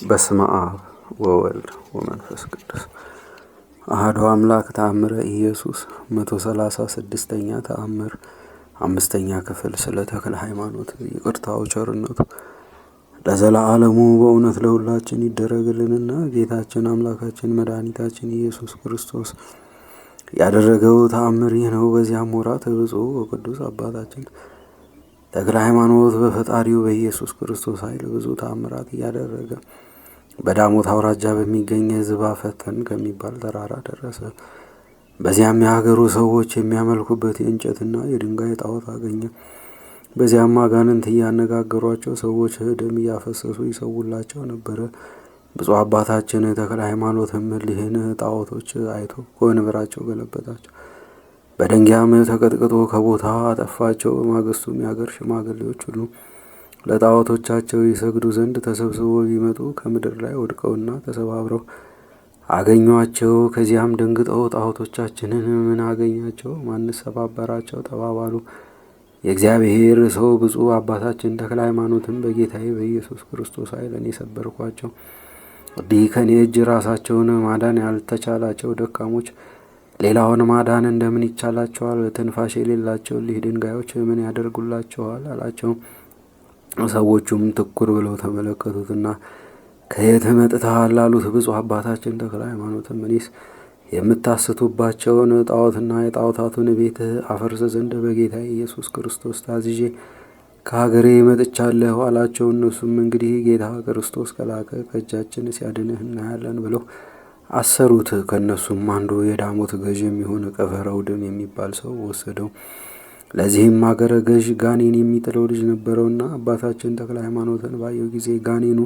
በስመ አብ ወወልድ ወመንፈስ ቅዱስ አሐዱ አምላክ። ተአምረ ኢየሱስ 136ኛ ተአምር 5ኛ ክፍል። ስለ ተክለ ሃይማኖት ይቅርታው ቸርነቱ ለዘላለሙ በእውነት ለሁላችን ይደረግልንና ጌታችን አምላካችን መድኃኒታችን ኢየሱስ ክርስቶስ ያደረገው ተአምር ይህ ነው። በዚያም ወራት ብፁዕ ወቅዱስ አባታችን ተክለ ሃይማኖት በፈጣሪው በኢየሱስ ክርስቶስ ኃይል ብዙ ተአምራት እያደረገ በዳሞት አውራጃ በሚገኝ ዝባፈተን ከሚባል ተራራ ደረሰ። በዚያም የሀገሩ ሰዎች የሚያመልኩበት የእንጨትና የድንጋይ ጣዖት አገኘ። በዚያም አጋንንት እያነጋገሯቸው ሰዎች ደም እያፈሰሱ ይሰውላቸው ነበረ። ብፁዕ አባታችን ተክለ ሃይማኖትም እሊህን ጣዖቶች አይቶ ከወንበራቸው ገለበጣቸው፣ በድንጋይም ተቀጥቅጦ ከቦታ አጠፋቸው። በማግስቱም የአገር ሽማግሌዎች ሁሉ ለጣዖቶቻቸው ይሰግዱ ዘንድ ተሰብስበው ቢመጡ ከምድር ላይ ወድቀውና ተሰባብረው አገኟቸው። ከዚያም ደንግጠው ጣዖቶቻችንን ምን አገኛቸው? ማንስ ሰባበራቸው? ተባባሉ። የእግዚአብሔር ሰው ብፁዕ አባታችን ተክለ ሃይማኖትም በጌታዬ በኢየሱስ ክርስቶስ ኃይል እኔ ሰበርኳቸው። እንዲህ ከእኔ እጅ ራሳቸውን ማዳን ያልተቻላቸው ደካሞች ሌላውን ማዳን እንደምን ይቻላቸዋል? ትንፋሽ የሌላቸው እሊህ ድንጋዮች ምን ያደርጉላቸዋል? አላቸው። ሰዎቹም ትኩር ብለው ተመለከቱትና ከየት መጥተሃል አሉት። ብፁዕ አባታችን ተክለ ሃይማኖትም እኔስ የምታስቱባቸውን ጣዖትና የጣዖታቱን ቤት አፈርስ ዘንድ በጌታ ኢየሱስ ክርስቶስ ታዝዤ ከሀገሬ መጥቻለሁ አላቸው። እነሱም እንግዲህ ጌታ ክርስቶስ ከላከ ከእጃችን ሲያድንህ እናያለን ብለው አሰሩት። ከእነሱም አንዱ የዳሞት ገዥ የሚሆን ቀፈረውድም የሚባል ሰው ወሰደው። ለዚህም አገረ ገዥ ጋኔን የሚጥለው ልጅ ነበረውና አባታችን ተክለ ሃይማኖትን ባየው ጊዜ ጋኔኑ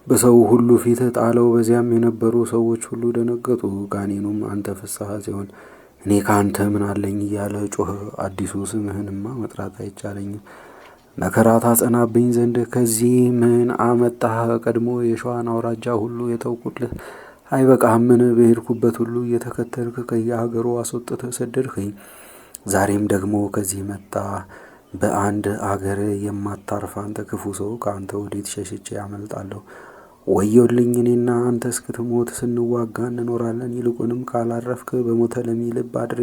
በሰው ሁሉ ፊት ጣለው። በዚያም የነበሩ ሰዎች ሁሉ ደነገጡ። ጋኔኑም አንተ ፍስሐ ሲሆን እኔ ከአንተ ምን አለኝ እያለ ጮኸ። አዲሱ ስምህንማ መጥራት አይቻለኝም፣ መከራ ታጸናብኝ ዘንድ ከዚህ ምን አመጣህ? ቀድሞ የሸዋን አውራጃ ሁሉ የተውኩልህ አይበቃህምን? በሄድኩበት ሁሉ እየተከተልክ ከየሀገሩ አስወጥተህ ሰደድኸኝ። ዛሬም ደግሞ ከዚህ መጣ። በአንድ አገር የማታርፍ አንተ ክፉ ሰው፣ ከአንተ ወዴት ሸሽቼ ያመልጣለሁ? ወዮልኝ! እኔና አንተ እስክትሞት ስንዋጋ እንኖራለን። ይልቁንም ካላረፍክ በሞተ ለሚልብ አድሬ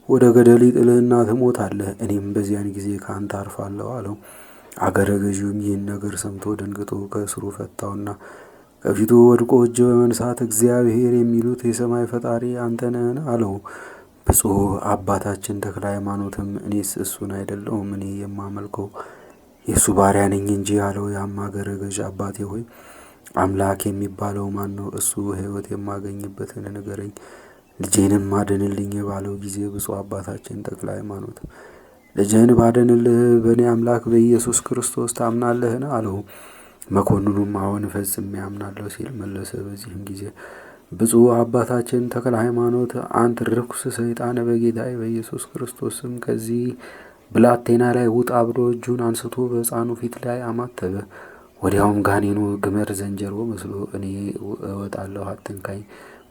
ወደ ገደል ይጥልህና ትሞታለህ። እኔም በዚያን ጊዜ ከአንተ አርፋለሁ አለው። አገረ ገዢውም ይህን ነገር ሰምቶ ደንግጦ ከእስሩ ፈታውና ከፊቱ ወድቆ እጅ በመንሳት እግዚአብሔር የሚሉት የሰማይ ፈጣሪ አንተ ነህን? አለው። ብፁዕ አባታችን ተክለ ሃይማኖትም እኔስ እሱን አይደለሁም፣ እኔ የማመልከው የእሱ ባሪያ ነኝ እንጂ አለው። ያም አገረ ገዥ አባቴ ሆይ አምላክ የሚባለው ማን ነው? እሱ ሕይወት የማገኝበትን ንገረኝ፣ ልጄንም አድንልኝ ባለው ጊዜ ብፁዕ አባታችን ተክለ ሃይማኖት ልጅህን ባድንልህ በእኔ አምላክ በኢየሱስ ክርስቶስ ታምናለህን? አለው። መኮንኑም አሁን ፈጽሜ ያምናለሁ ሲል መለሰ። በዚህም ጊዜ ብፁዕ አባታችን ተክለ ሃይማኖት አንተ ርኩስ ሰይጣን በጌታዬ በኢየሱስ ክርስቶስ ስም ከዚህ ብላቴና ላይ ውጣ ብሎ እጁን አንስቶ በሕፃኑ ፊት ላይ አማተበ። ወዲያውም ጋኔኑ ግመር ዘንጀሮ መስሎ እኔ እወጣለሁ፣ አትንካኝ፣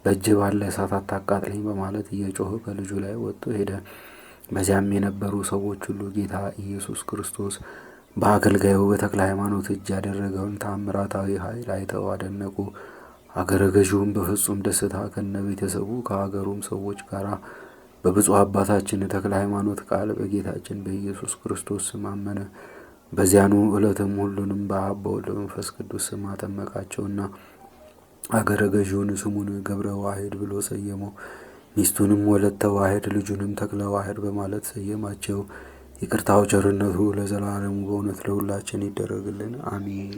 በእጅ ባለ እሳት አታቃጥለኝ በማለት እየጮኸ ከልጁ ላይ ወጥቶ ሄደ። በዚያም የነበሩ ሰዎች ሁሉ ጌታ ኢየሱስ ክርስቶስ በአገልጋዩ በተክለ ሃይማኖት እጅ ያደረገውን ተአምራታዊ ኃይል አይተው አደነቁ። አገረ ገዢውም በፍጹም ደስታ ከነ ቤተሰቡ ከሀገሩም ሰዎች ጋር በብፁዕ አባታችን ተክለ ሃይማኖት ቃል በጌታችን በኢየሱስ ክርስቶስ ስም አመነ። በዚያኑ ዕለትም ሁሉንም በአብ በወልድ በመንፈስ ቅዱስ ስም አጠመቃቸውና አገረ ገዢውን ስሙን ገብረ ዋሕድ ብሎ ሰየመው። ሚስቱንም ወለተ ዋሕድ ልጁንም ተክለ ዋሕድ በማለት ሰየማቸው። ይቅርታው ቸርነቱ ለዘላለሙ በእውነት ለሁላችን ይደረግልን፣ አሜን።